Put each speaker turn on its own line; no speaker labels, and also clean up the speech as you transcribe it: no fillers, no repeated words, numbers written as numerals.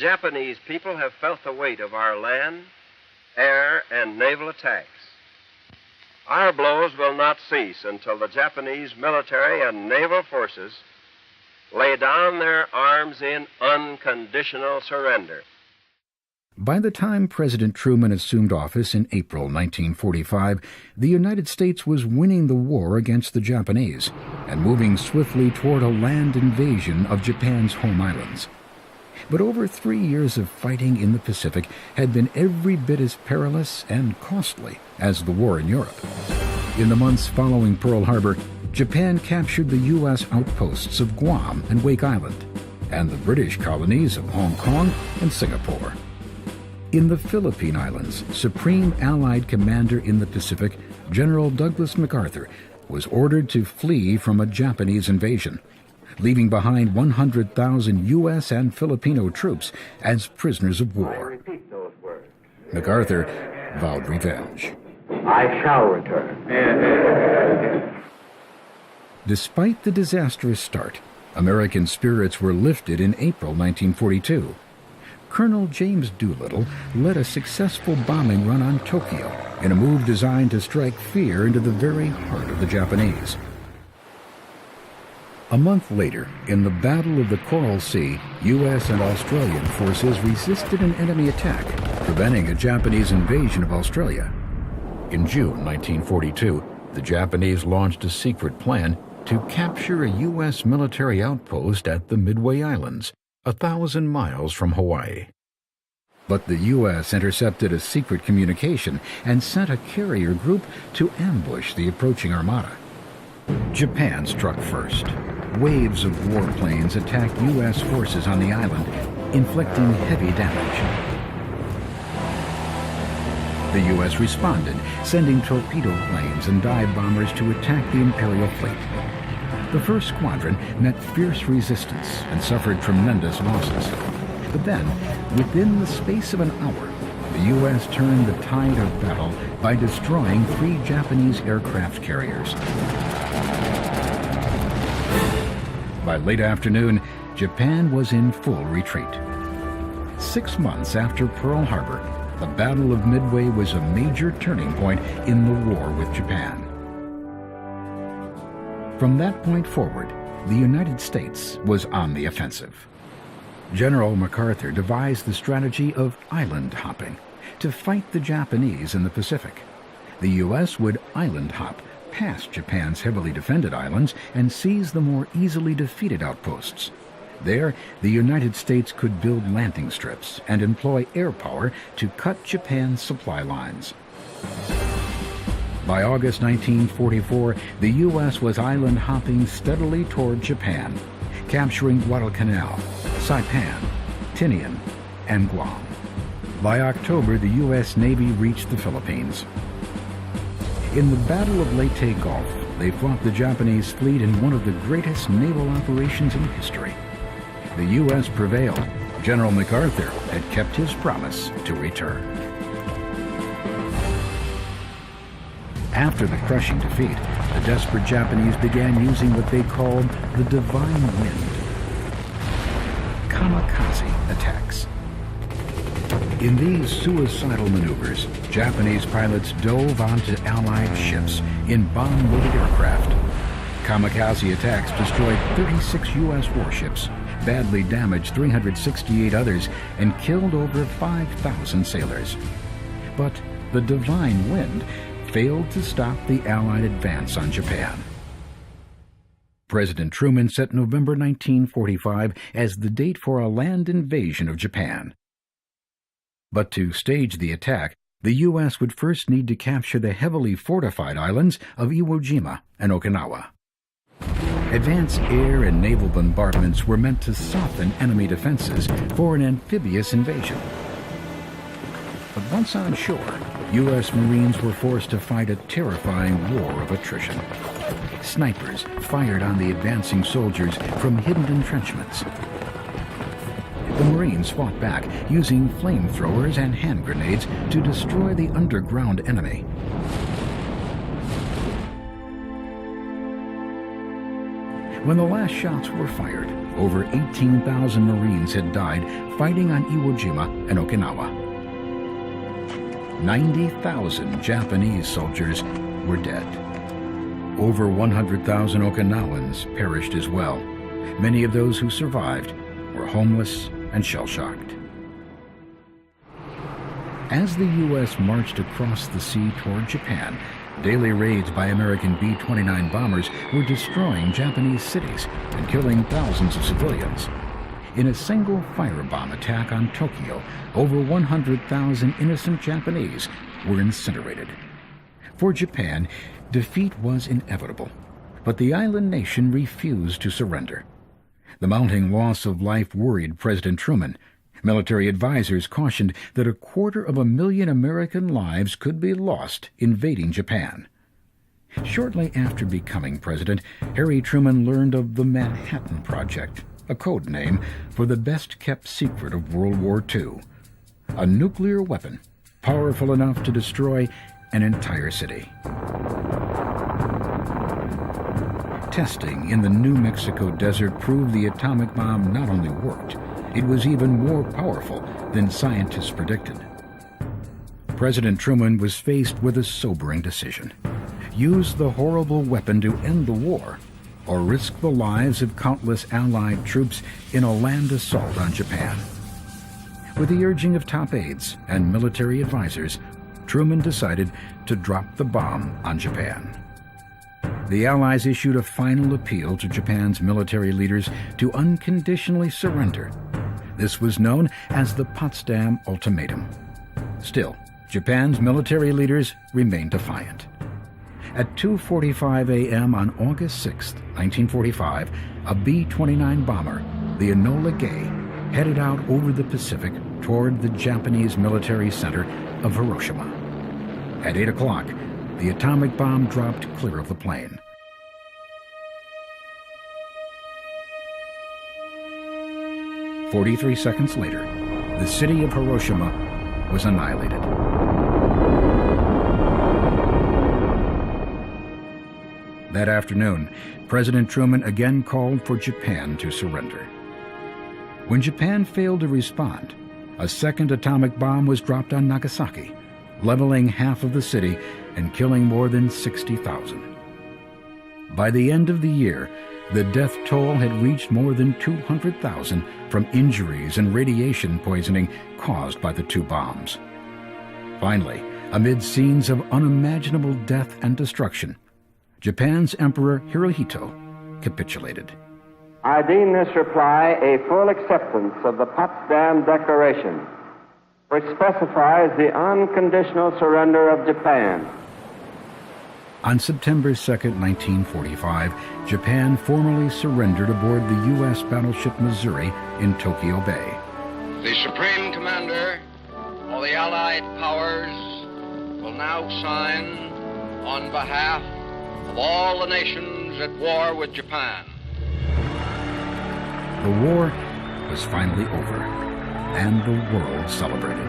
The Japanese people have felt the weight of our land, air, and naval attacks. Our blows will not cease until the Japanese military and naval forces lay down their arms in unconditional surrender.
By the time President Truman assumed office in April 1945, the United States was winning the war against the Japanese and moving swiftly toward a land invasion of Japan's home islands. But over 3 years of fighting in the Pacific had been every bit as perilous and costly as the war in Europe. In the months following Pearl Harbor, Japan captured the U.S. outposts of Guam and Wake Island, and the British colonies of Hong Kong and Singapore. In the Philippine Islands, Supreme Allied Commander in the Pacific, General Douglas MacArthur, was ordered to flee from a Japanese invasion, leaving behind 100,000 U.S. and Filipino troops as prisoners of war. MacArthur vowed revenge.
I shall return.
Despite the disastrous start, American spirits were lifted in April 1942. Colonel James Doolittle led a successful bombing run on Tokyo in a move designed to strike fear into the very heart of the Japanese. A month later, in the Battle of the Coral Sea, U.S. and Australian forces resisted an enemy attack, preventing a Japanese invasion of Australia. In June 1942, the Japanese launched a secret plan to capture a U.S. military outpost at the Midway Islands, 1,000 miles from Hawaii. But the U.S. intercepted a secret communication and sent a carrier group to ambush the approaching armada. Japan struck first. Waves of warplanes attacked U.S. forces on the island, inflicting heavy damage. The U.S. responded, sending torpedo planes and dive bombers to attack the Imperial fleet. The first squadron met fierce resistance and suffered tremendous losses. But then, within the space of an hour, the U.S. turned the tide of battle by destroying 3 Japanese aircraft carriers. By late afternoon, Japan was in full retreat. 6 months after Pearl Harbor, the Battle of Midway was a major turning point in the war with Japan. From that point forward, the United States was on the offensive. General MacArthur devised the strategy of island hopping to fight the Japanese in the Pacific. The U.S. would island hop past Japan's heavily defended islands and seize the more easily defeated outposts. There, the United States could build landing strips and employ air power to cut Japan's supply lines. By August 1944, the U.S. was island hopping steadily toward Japan, capturing Guadalcanal, Saipan, Tinian, and Guam. By October, the U.S. Navy reached the Philippines. In the Battle of Leyte Gulf, they fought the Japanese fleet in one of the greatest naval operations in history. The U.S. prevailed. General MacArthur had kept his promise to return. After the crushing defeat, the desperate Japanese began using what they called the divine wind. Kamikaze attacks. In these suicidal maneuvers, Japanese pilots dove onto Allied ships in bomb-loaded aircraft. Kamikaze attacks destroyed 36 U.S. warships, badly damaged 368 others, and killed over 5,000 sailors. But the divine wind failed to stop the Allied advance on Japan. President Truman set November 1945 as the date for a land invasion of Japan. But to stage the attack, the U.S. would first need to capture the heavily fortified islands of Iwo Jima and Okinawa. Advanced air and naval bombardments were meant to soften enemy defenses for an amphibious invasion. But once on shore, U.S. Marines were forced to fight a terrifying war of attrition. Snipers fired on the advancing soldiers from hidden entrenchments. The Marines fought back using flamethrowers and hand grenades to destroy the underground enemy. When the last shots were fired, Over 18,000 Marines had died fighting on Iwo Jima and Okinawa. 90,000 Japanese soldiers were dead. Over 100,000 Okinawans perished as well. Many of those who survived were homeless and shell-shocked. As the U.S. marched across the sea toward Japan, daily raids by American B-29 bombers were destroying Japanese cities and killing thousands of civilians. In a single firebomb attack on Tokyo, over 100,000 innocent Japanese were incinerated. For Japan, defeat was inevitable, but the island nation refused to surrender. The mounting loss of life worried President Truman. Military advisors cautioned that 250,000 American lives could be lost invading Japan. Shortly after becoming president, Harry Truman learned of the Manhattan Project, a code name for the best-kept secret of World War II, a nuclear weapon powerful enough to destroy an entire city. Testing in the New Mexico desert proved the atomic bomb not only worked, it was even more powerful than scientists predicted. President Truman was faced with a sobering decision: use the horrible weapon to end the war, or risk the lives of countless Allied troops in a land assault on Japan. With the urging of top aides and military advisors, Truman decided to drop the bomb on Japan. The Allies issued a final appeal to Japan's military leaders to unconditionally surrender. This was known as the Potsdam Ultimatum. Still, Japan's military leaders remained defiant. At 2:45 a.m. on August 6, 1945, a B-29 bomber, the Enola Gay, headed out over the Pacific toward the Japanese military center of Hiroshima. At 8 o'clock, the atomic bomb dropped clear of the plane. "43 seconds later, the city of Hiroshima was annihilated. That afternoon, President Truman again called for Japan to surrender. When Japan failed to respond, a second atomic bomb was dropped on Nagasaki, leveling half of the city and killing more than 60,000. By the end of the year, the death toll had reached more than 200,000 from injuries and radiation poisoning caused by the two bombs. Finally, amid scenes of unimaginable death and destruction, Japan's Emperor Hirohito capitulated.
I deem this reply a full acceptance of the Potsdam Declaration, which specifies the unconditional surrender of Japan.
On September 2, 1945, Japan formally surrendered aboard the U.S. battleship Missouri in Tokyo Bay.
The Supreme Commander of the Allied Powers will now sign on behalf of all the nations at war with Japan.
The war was finally over, and the world celebrated.